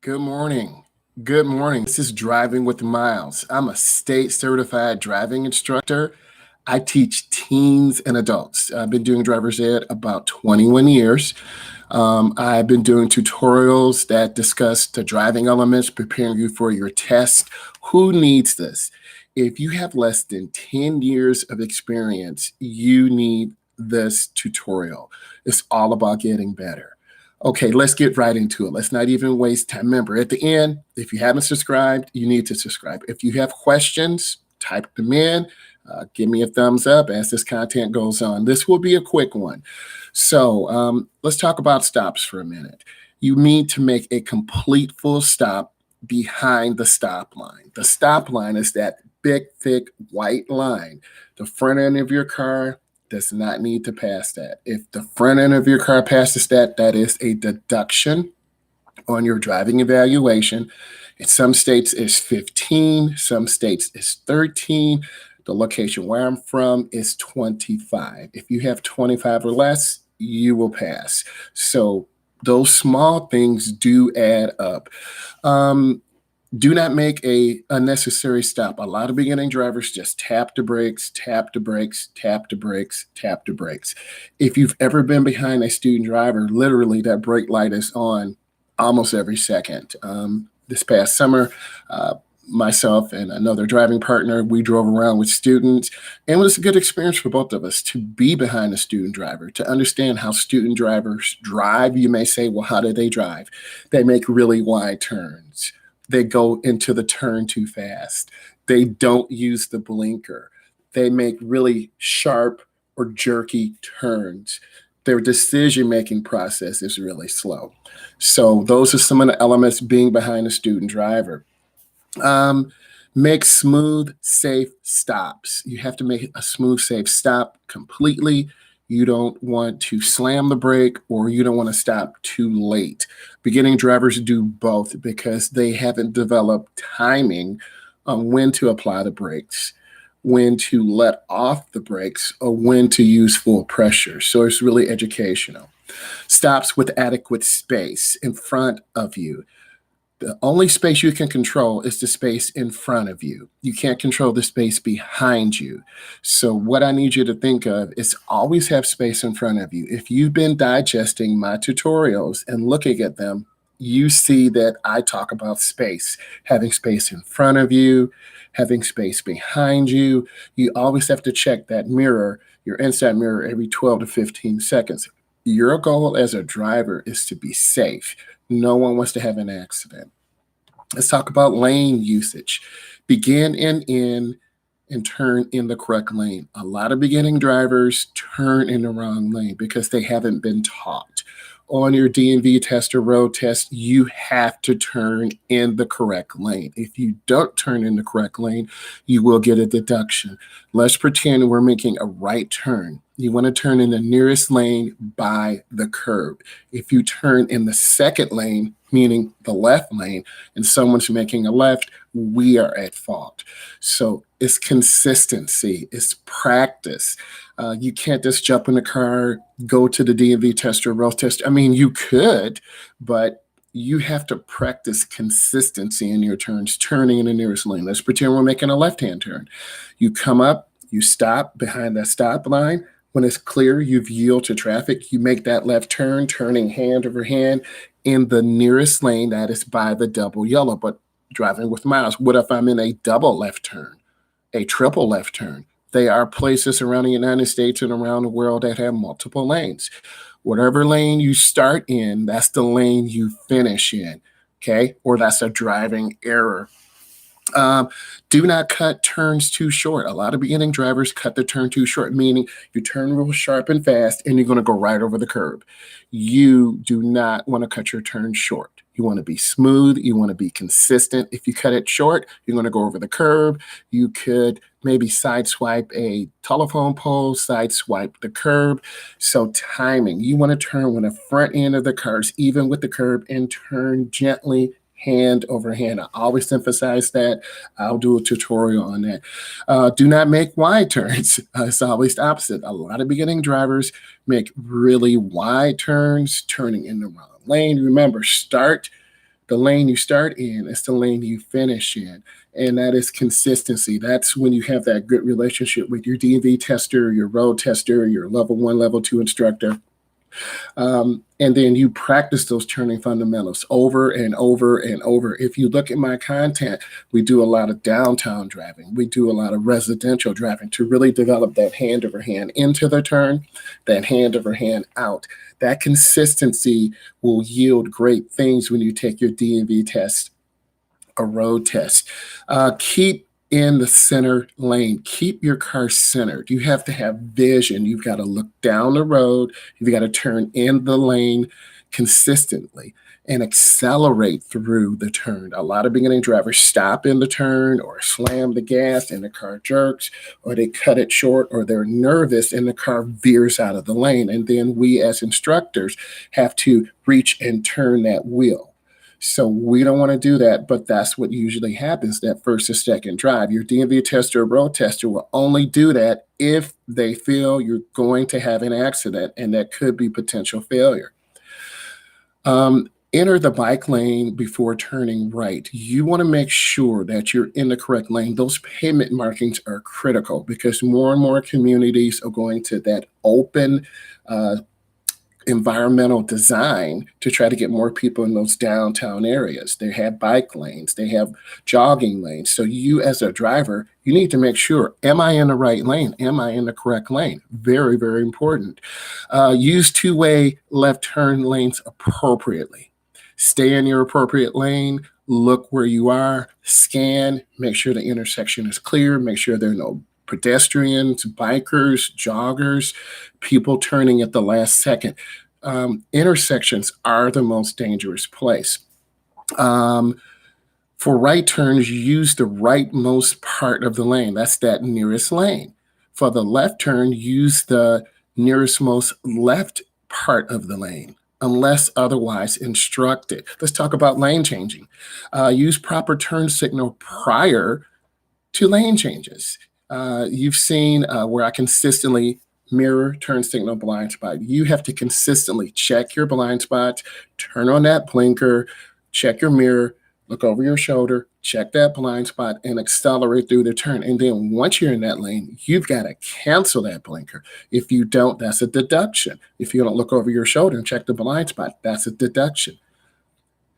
Good morning. Good morning. This is Driving with Myles. I'm a state certified driving instructor. I teach teens and adults. I've been doing driver's ed about 21 years. I've been doing tutorials that discuss the driving elements, preparing you for your test. Who needs this? If you have less than 10 years of experience, you need this tutorial. It's all about getting better. Okay, let's get right into it. Let's not even waste time. Remember, at the end, if you haven't subscribed, you need to subscribe. If you have questions, type them in. Give me a thumbs up as this content goes on. This will be a quick one. So let's talk about stops for a minute. You need to make a complete full stop behind the stop line. The stop line is that big, thick white line. The front end of your car does not need to pass that. If the front end of your car passes that, that is a deduction on your driving evaluation. In some states, it's 15. Some states, it's 13. The location where I'm from is 25. If you have 25 or less, you will pass. So those small things do add up. Do not make a unnecessary stop. A lot of beginning drivers just tap the brakes, tap the brakes, tap the brakes, tap the brakes. If you've ever been behind a student driver, literally that brake light is on almost every second. This past summer, myself and another driving partner, we drove around with students, and it was a good experience for both of us to be behind a student driver, to understand how student drivers drive. You may say, well, how do they drive? They make really wide turns. They go into the turn too fast. They don't use the blinker. They make really sharp or jerky turns. Their decision-making process is really slow. So those are some of the elements being behind a student driver. Make smooth, safe stops. You have to make a smooth, safe stop completely. You don't want to slam the brake, or you don't want to stop too late. Beginning drivers do both because they haven't developed timing on when to apply the brakes, when to let off the brakes, or when to use full pressure. So it's really educational. Stops with adequate space in front of you. The only space you can control is the space in front of you. You can't control the space behind you. So what I need you to think of is always have space in front of you. If you've been digesting my tutorials and looking at them, you see that I talk about space, having space in front of you, having space behind you. You always have to check that mirror, your inside mirror, every 12 to 15 seconds. Your goal as a driver is to be safe. No one wants to have an accident. Let's talk about lane usage. Begin in and turn in the correct lane. A lot of beginning drivers turn in the wrong lane because they haven't been taught. On your DMV test or road test, you have to turn in the correct lane. If you don't turn in the correct lane, you will get a deduction. Let's pretend we're making a right turn. You want to turn in the nearest lane by the curb. If you turn in the second lane, meaning the left lane, and someone's making a left, we are at fault. So it's consistency, it's practice. You can't just jump in the car, go to the DMV test or road test. I mean, you could, but you have to practice consistency in your turns, turning in the nearest lane. Let's pretend we're making a left-hand turn. You come up, you stop behind that stop line. When it's clear, you've yielded to traffic, you make that left turn, turning hand over hand in the nearest lane that is by the double yellow. But driving with Myles, what if I'm in a double left turn, a triple left turn? There are places around the United States and around the world that have multiple lanes. Whatever lane you start in, that's the lane you finish in, okay? Or that's a driving error. Do not cut turns too short. A lot of beginning drivers cut the turn too short, meaning you turn real sharp and fast and you're going to go right over the curb. You do not want to cut your turn short. You want to be smooth. You want to be consistent. If you cut it short, you're going to go over the curb. You could maybe sideswipe a telephone pole, sideswipe the curb. So timing, you want to turn when the front end of the car is even with the curb and turn gently, hand over hand. I always emphasize that. I'll do a tutorial on that. Do not make wide turns. It's always the opposite. A lot of beginning drivers make really wide turns, turning in the wrong lane. Remember, start The lane you start in is the lane you finish in. And that is consistency. That's when you have that good relationship with your DV tester, your road tester, your level one, level two instructor. And then you practice those turning fundamentals over and over and over. If you look at my content, we do a lot of downtown driving. We do a lot of residential driving to really develop that hand over hand into the turn, that hand over hand out. That consistency will yield great things when you take your DMV test, a road test. Keep in the center lane. Keep your car centered. You have to have vision. You've got to look down the road. You've got to turn in the lane consistently and accelerate through the turn. A lot of beginning drivers stop in the turn or slam the gas and the car jerks, or they cut it short, or they're nervous and the car veers out of the lane. And then we as instructors have to reach and turn that wheel. So we don't want to do that, but that's what usually happens that first or second drive. Your DMV tester or road tester will only do that if they feel you're going to have an accident, and that could be potential failure. Enter the bike lane before turning right. You want to make sure that you're in the correct lane. Those pavement markings are critical because more and more communities are going to that open environmental design to try to get more people in those downtown areas. They have bike lanes, they have jogging lanes. So you as a driver, you need to make sure, am I in the right lane? Am I in the correct lane? Very, very important. Use two-way left turn lanes appropriately. Stay in your appropriate lane, look where you are, scan, make sure the intersection is clear, make sure there are no pedestrians, bikers, joggers, people turning at the last second. Intersections are the most dangerous place. For right turns, use the rightmost part of the lane. That's that nearest lane. For the left turn, use the nearest most left part of the lane, unless otherwise instructed. Let's talk about lane changing. Use proper turn signal prior to lane changes. You've seen where I consistently mirror turn signal blind spot. You have to consistently check your blind spot, turn on that blinker, check your mirror, look over your shoulder, check that blind spot, and accelerate through the turn. And then once you're in that lane, you've got to cancel that blinker. If you don't, that's a deduction. If you don't look over your shoulder and check the blind spot, that's a deduction.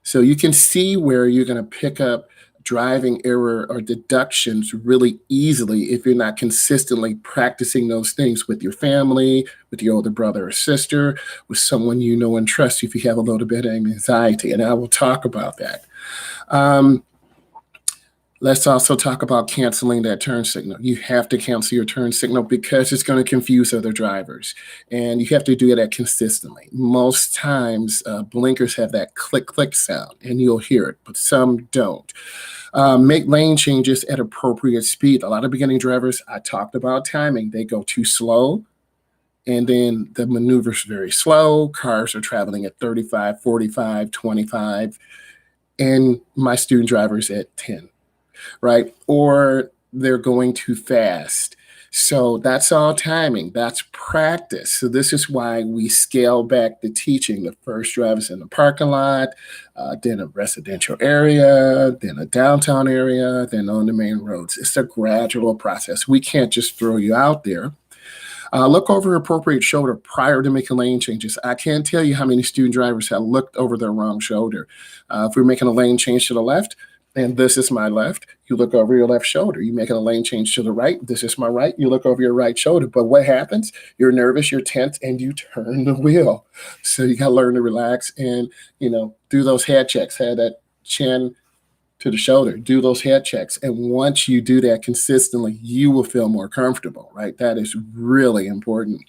So you can see where you're going to pick up driving error or deductions really easily if you're not consistently practicing those things with your family, with your older brother or sister, with someone you know and trust if you have a little bit of anxiety. And I will talk about that. Let's also talk about canceling that turn signal. You have to cancel your turn signal because it's going to confuse other drivers. And you have to do that consistently. Most times, blinkers have that click, click sound, and you'll hear it, but some don't. Make lane changes at appropriate speed. A lot of beginning drivers, I talked about timing. They go too slow, and then the maneuver's very slow. Cars are traveling at 35, 45, 25, and my student driver's at 10. Right? Or they're going too fast. So that's all timing. That's practice. So this is why we scale back the teaching. The first drive is in the parking lot, then a residential area, then a downtown area, then on the main roads. It's a gradual process. We can't just throw you out there. Look over appropriate shoulder prior to making lane changes. I can't tell you how many student drivers have looked over their wrong shoulder. If we're making a lane change to the left, and this is my left, you look over your left shoulder. You making a lane change to the right, this is my right, you look over your right shoulder. But what happens? You're nervous, you're tense, and you turn the wheel. So you got to learn to relax and, do those head checks, have that chin to the shoulder, do those head checks. And once you do that consistently, you will feel more comfortable, right? That is really important.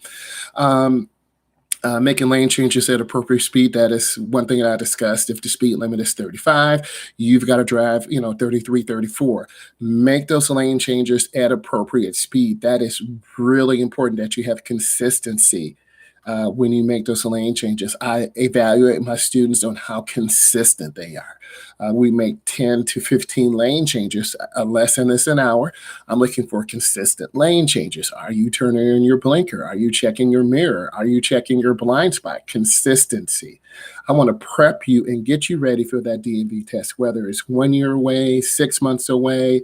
Making lane changes at appropriate speed. That is one thing that I discussed. If the speed limit is 35, you've got to drive, 33, 34. Make those lane changes at appropriate speed. That is really important that you have consistency when you make those lane changes. I evaluate my students on how consistent they are. We make 10 to 15 lane changes. A lesson is an hour. I'm looking for consistent lane changes. Are you turning in your blinker? Are you checking your mirror? Are you checking your blind spot? Consistency. I want to prep you and get you ready for that DMV test, whether it's 1 year away, 6 months away,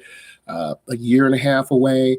a year and a half away.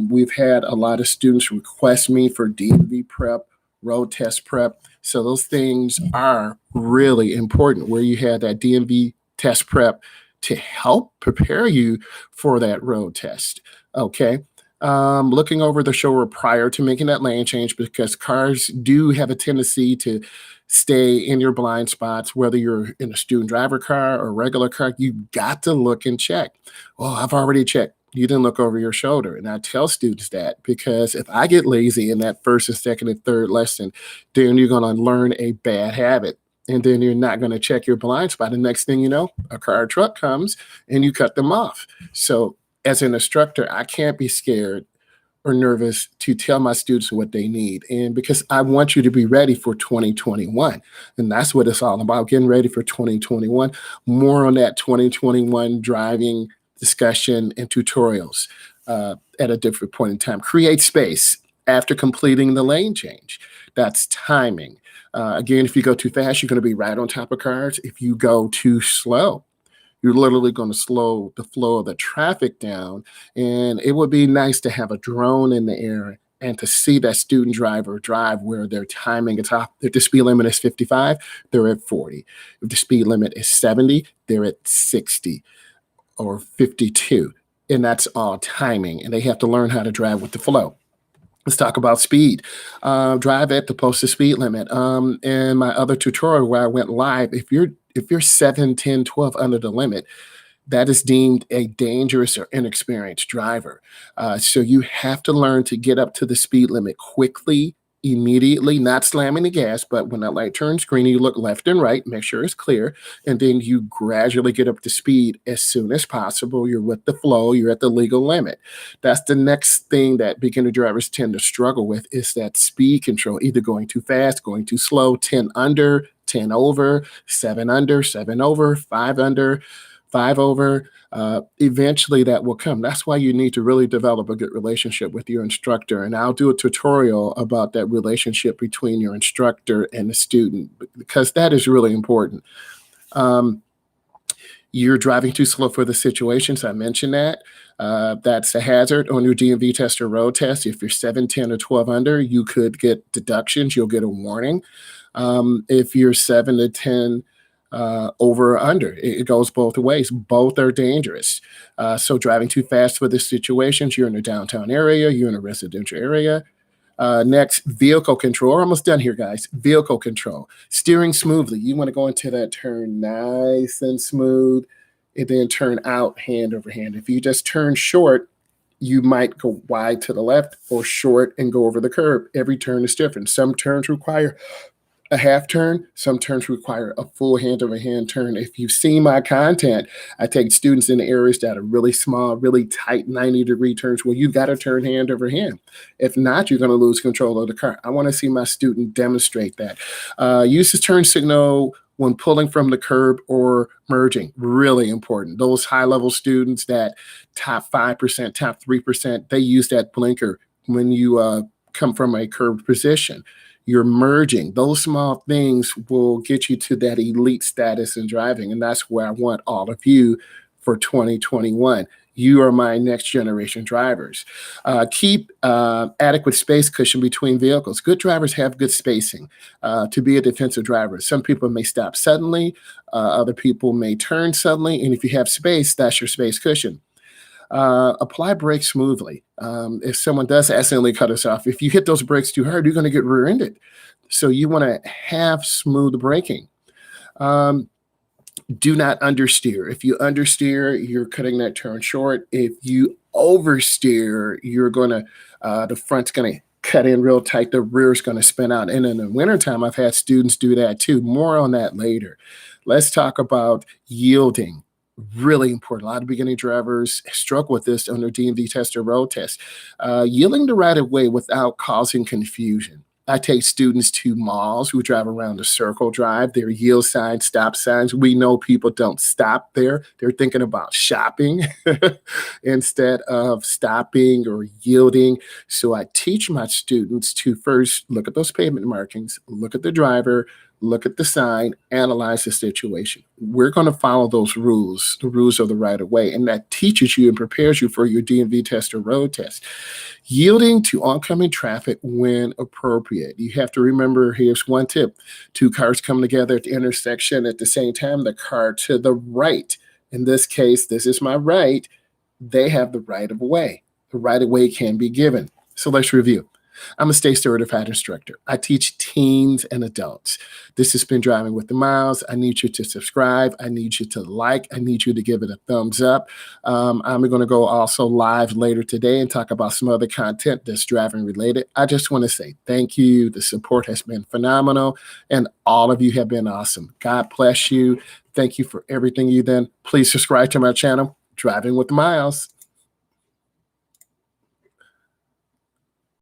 We've had a lot of students request me for DMV prep, road test prep. So those things are really important where you have that DMV test prep to help prepare you for that road test. Okay. Looking over the shoulder prior to making that lane change because cars do have a tendency to stay in your blind spots, whether you're in a student driver car or a regular car, you've got to look and check. Oh, I've already checked. You didn't look over your shoulder. And I tell students that because if I get lazy in that first and second and third lesson, then you're going to learn a bad habit. And then you're not going to check your blind spot. The next thing you know, a car or truck comes and you cut them off. So as an instructor, I can't be scared or nervous to tell my students what they need. And because I want you to be ready for 2021. And that's what it's all about, getting ready for 2021. More on that 2021 driving discussion and tutorials at a different point in time. Create space after completing the lane change. That's timing. Again, if you go too fast, you're going to be right on top of cars. If you go too slow, you're literally going to slow the flow of the traffic down. And it would be nice to have a drone in the air and to see that student driver drive where their timing is off. If the speed limit is 55, they're at 40. If the speed limit is 70, they're at 60 or 52. And that's all timing. And they have to learn how to drive with the flow. Let's talk about speed. Drive at the posted speed limit. In my other tutorial where I went live, if you're 7, 10, 12 under the limit, that is deemed a dangerous or inexperienced driver. So you have to learn to get up to the speed limit quickly, immediately, not slamming the gas, but when that light turns green, you look left and right, make sure it's clear, and then you gradually get up to speed as soon as possible. You're with the flow, you're at the legal limit. That's the next thing that beginner drivers tend to struggle with is that speed control, either going too fast, going too slow, 10 under, 10 over, 7 under, 7 over, 5 under, 5 over. Eventually that will come. That's why you need to really develop a good relationship with your instructor. And I'll do a tutorial about that relationship between your instructor and the student because that is really important. You're driving too slow for the situations. I mentioned that. That's a hazard on your DMV test or road test. If you're 7, 10, or 12 under, you could get deductions. You'll get a warning. If you're 7 to 10 over or under, it goes both ways. Both are dangerous. So driving too fast for the situations, you're in a downtown area, you're in a residential area. Next, vehicle control. We're almost done here, guys. Vehicle control. Steering smoothly. You want to go into that turn nice and smooth, and then turn out hand over hand. If you just turn short, you might go wide to the left or short and go over the curb. Every turn is different. Some turns require a half turn. Some turns require a full hand over hand turn. If you've seen my content, I take students in areas that are really small, really tight 90-degree turns where you've got to turn hand over hand. If not, you're going to lose control of the car. I want to see my student demonstrate that. Use the turn signal when pulling from the curb or merging. Really important. Those high-level students, that top 5%, top 3%, they use that blinker when you come from a curved position. You're merging. Those small things will get you to that elite status in driving. And that's where I want all of you for 2021. You are my next generation drivers. Keep adequate space cushion between vehicles. Good drivers have good spacing to be a defensive driver. Some people may stop suddenly. Other people may turn suddenly. And if you have space, that's your space cushion. Apply brakes smoothly. If someone does accidentally cut us off, if you hit those brakes too hard, you're going to get rear-ended. So you want to have smooth braking. Do not understeer. If you understeer, you're cutting that turn short. If you oversteer, you're going to, the front's going to cut in real tight. The rear's going to spin out. And in the wintertime, I've had students do that too. More on that later. Let's talk about yielding. Really important. A lot of beginning drivers struggle with this on their DMV test or road test. Yielding the right of way without causing confusion. I take students to malls who drive around the circle drive. There are yield signs, stop signs. We know people don't stop there. They're thinking about shopping instead of stopping or yielding. So I teach my students to first look at those pavement markings, look at the driver, look at the sign, analyze the situation. We're going to follow those rules, the rules of the right of way, and that teaches you and prepares you for your DMV test or road test. Yielding to oncoming traffic when appropriate. You have to remember, here's one tip: two cars coming together at the intersection at the same time, the car to the right, in this case, this is my right, they have the right of way. The right of way can be given. So let's review. I'm a state certified instructor. I teach teens and adults. This has been Driving with the Miles. I need you to subscribe. I need you to like. I need you to give it a thumbs up. I'm going to go also live later today and talk about some other content that's driving related. I just want to say thank you. The support has been phenomenal, and all of you have been awesome. God bless you. Thank you for everything you done. Please subscribe to my channel, Driving with the Miles.